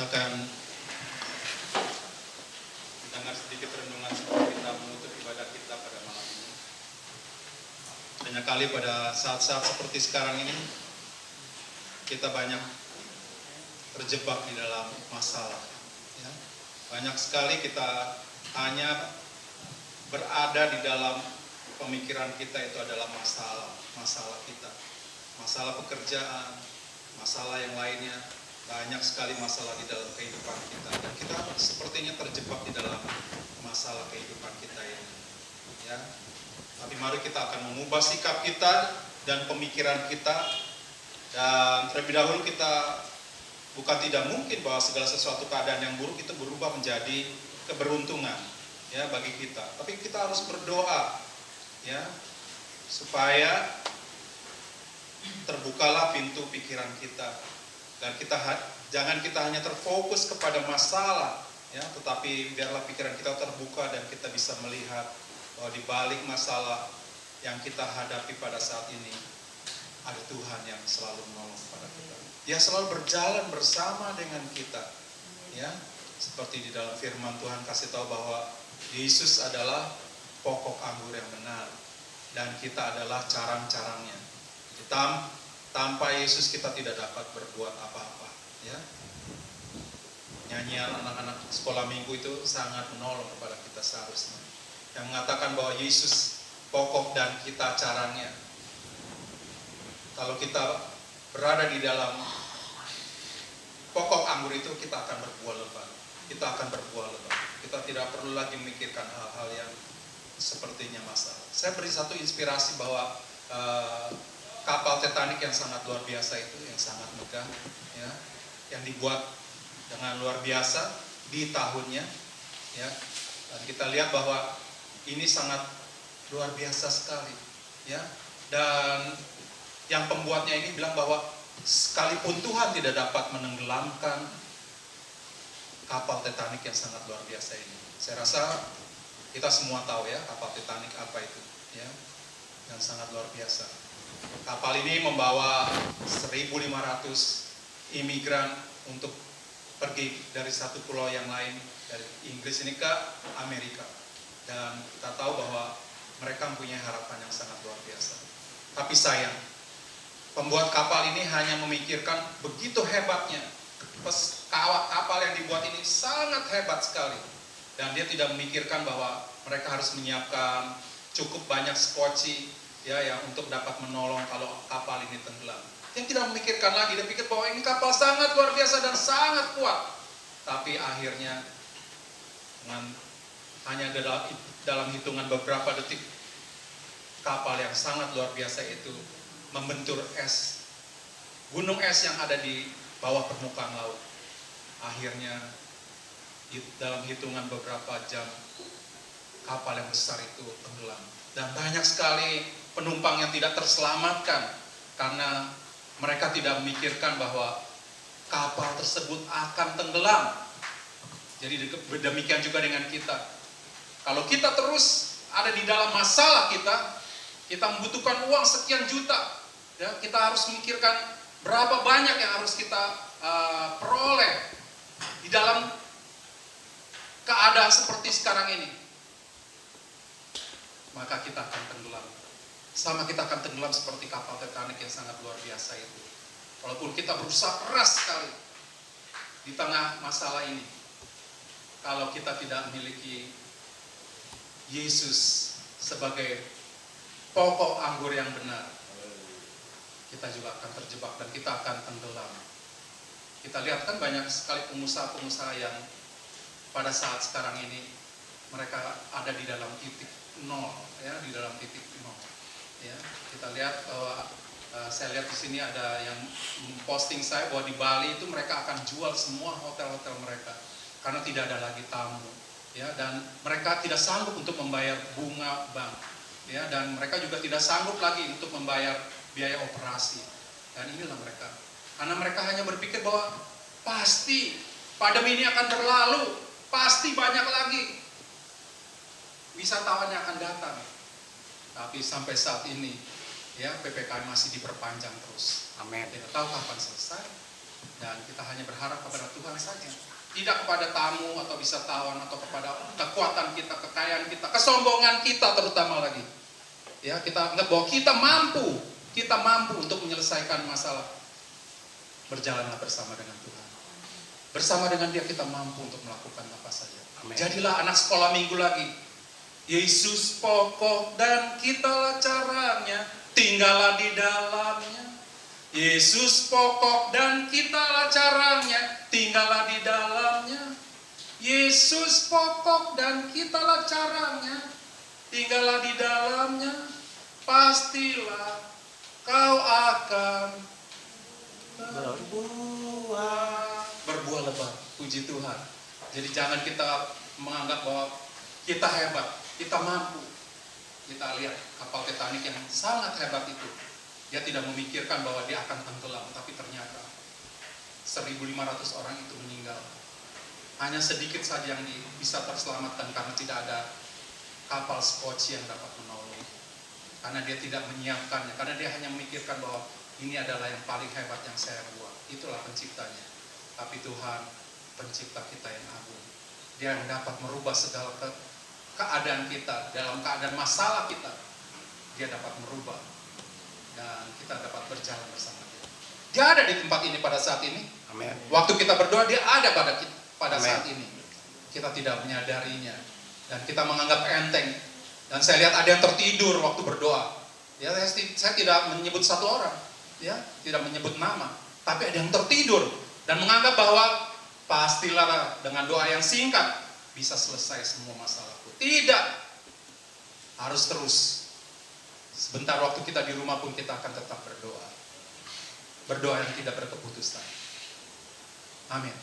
Kita akan mendengar sedikit renungan sebelum kita menutup ibadah kita pada malam ini. Banyak kali pada saat-saat seperti sekarang ini, kita banyak terjebak di dalam masalah. Ya. Banyak sekali kita hanya berada di dalam pemikiran kita itu adalah masalah kita. Masalah pekerjaan, masalah yang lainnya. Banyak sekali masalah di dalam kehidupan kita, dan kita sepertinya terjebak di dalam masalah kehidupan kita ini. Ya, tapi mari kita akan mengubah sikap kita dan pemikiran kita, dan terlebih dahulu kita bukan tidak mungkin bahwa segala sesuatu keadaan yang buruk itu berubah menjadi keberuntungan, ya, bagi kita. Tapi kita harus berdoa, ya, supaya terbukalah pintu pikiran kita. Dan jangan kita hanya terfokus kepada masalah, ya, tetapi biarlah pikiran kita terbuka dan kita bisa melihat bahwa di balik masalah yang kita hadapi pada saat ini ada Tuhan yang selalu menolong kepada kita. Dia selalu berjalan bersama dengan kita, ya, seperti di dalam firman Tuhan kasih tahu bahwa Yesus adalah pokok anggur yang benar dan kita adalah carang-carangnya. Tanpa Yesus kita tidak dapat berbuat apa-apa, ya. Nyanyian anak-anak sekolah minggu itu sangat menolong kepada kita seharusnya, yang mengatakan bahwa Yesus pokok dan kita carangnya. Kalau kita berada di dalam pokok anggur itu, kita akan berbuah lebat. Kita akan berbuah lebat. Kita tidak perlu lagi memikirkan hal-hal yang sepertinya masalah. Saya beri satu inspirasi bahwa kapal Titanic yang sangat luar biasa itu, yang sangat megah, ya, yang dibuat dengan luar biasa di tahunnya, ya, dan kita lihat bahwa ini sangat luar biasa sekali, ya, dan yang pembuatnya ini bilang bahwa sekalipun Tuhan tidak dapat menenggelamkan kapal Titanic yang sangat luar biasa ini. Saya rasa kita semua tahu, ya, kapal Titanic apa itu, ya, yang sangat luar biasa. Kapal ini membawa 1.500 imigran untuk pergi dari satu pulau yang lain, dari Inggris ini ke Amerika. Dan kita tahu bahwa mereka mempunyai harapan yang sangat luar biasa. Tapi sayang, pembuat kapal ini hanya memikirkan begitu hebatnya. Kapal yang dibuat ini sangat hebat sekali. Dan dia tidak memikirkan bahwa mereka harus menyiapkan cukup banyak skoci, ya, yang untuk dapat menolong kalau kapal ini tenggelam. Dia tidak memikirkan lagi, dia pikir bahwa ini kapal sangat luar biasa dan sangat kuat. Tapi akhirnya dengan hanya dalam hitungan beberapa detik, kapal yang sangat luar biasa itu membentur es, gunung es yang ada di bawah permukaan laut. Akhirnya dalam hitungan beberapa jam, kapal yang besar itu tenggelam. Dan banyak sekali penumpang yang tidak terselamatkan karena mereka tidak memikirkan bahwa kapal tersebut akan tenggelam. Jadi demikian juga dengan kita. Kalau kita terus ada di dalam masalah kita membutuhkan uang sekian juta, ya, kita harus memikirkan berapa banyak yang harus kita peroleh di dalam keadaan seperti sekarang ini, maka kita akan tenggelam. Sama kita akan tenggelam seperti kapal Titanic yang sangat luar biasa itu. Walaupun kita berusaha keras sekali di tengah masalah ini, kalau kita tidak memiliki Yesus sebagai pokok anggur yang benar, kita juga akan terjebak dan kita akan tenggelam. Kita lihat kan banyak sekali pengusaha-pengusaha yang pada saat sekarang ini mereka ada di dalam titik nol, ya, di dalam titik nol. Ya, kita lihat bahwa saya lihat di sini ada yang posting saya bahwa di Bali itu mereka akan jual semua hotel-hotel mereka karena tidak ada lagi tamu, ya, dan mereka tidak sanggup untuk membayar bunga bank, ya, dan mereka juga tidak sanggup lagi untuk membayar biaya operasi. Dan inilah mereka, karena mereka hanya berpikir bahwa pasti pandemi ini akan berlalu, pasti banyak lagi wisatawan yang akan datang. Tapi sampai saat ini, ya, PPKM masih diperpanjang terus. Amin. Tidak tahu kapan selesai. Dan kita hanya berharap kepada Tuhan saja. Tidak kepada tamu atau wisatawan atau kepada kekuatan kita, kekayaan kita, kesombongan kita terutama lagi. Ya, kita anggap bahwa kita mampu untuk menyelesaikan masalah. Berjalanlah bersama dengan Tuhan. Bersama dengan Dia kita mampu untuk melakukan apa saja. Amen. Jadilah anak sekolah minggu lagi. Yesus pokok dan kitalah caranya, tinggallah di dalamnya. Yesus pokok dan kitalah caranya, tinggallah di dalamnya. Yesus pokok dan kitalah caranya, tinggallah di dalamnya. Pastilah kau akan berbuah lebat. Puji Tuhan. Jadi jangan kita menganggap bahwa kita hebat, kita mampu. Kita lihat kapal Titanic yang sangat hebat itu. Dia tidak memikirkan bahwa dia akan tenggelam, tapi ternyata 1.500 orang itu meninggal. Hanya sedikit saja yang bisa terselamatkan karena tidak ada kapal Scotch yang dapat menolong. Karena dia tidak menyiapkannya, karena dia hanya memikirkan bahwa ini adalah yang paling hebat yang saya buat. Itulah penciptanya. Tapi Tuhan, pencipta kita yang agung. Dia yang dapat merubah segala keadaan kita, dalam keadaan masalah kita. Dia dapat merubah. Dan kita dapat berjalan bersama Dia. Dia ada di tempat ini pada saat ini. Amin. Waktu kita berdoa, Dia ada pada saat ini. Kita tidak menyadarinya. Dan kita menganggap enteng. Dan saya lihat ada yang tertidur waktu berdoa. Ya, saya tidak menyebut satu orang. Ya, tidak menyebut nama. Tapi ada yang tertidur. Dan menganggap bahwa pastilah dengan doa yang singkat bisa selesai semua masalahku. Tidak. Harus terus. Sebentar waktu kita di rumah pun kita akan tetap berdoa. Berdoa yang tidak berkeputusan. Amin.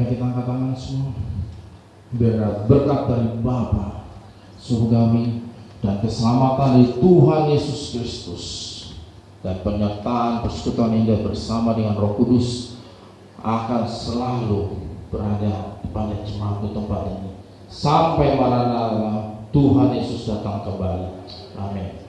Mari kita angkat tangan semua. Biar berkat dari Bapa surgawi dan keselamatan dari Tuhan Yesus Kristus dan penyertaan persekutuan indah bersama dengan Roh Kudus akan selalu berada pada jemaat di tempat ini sampai Maranatha Tuhan Yesus datang kembali. Amin.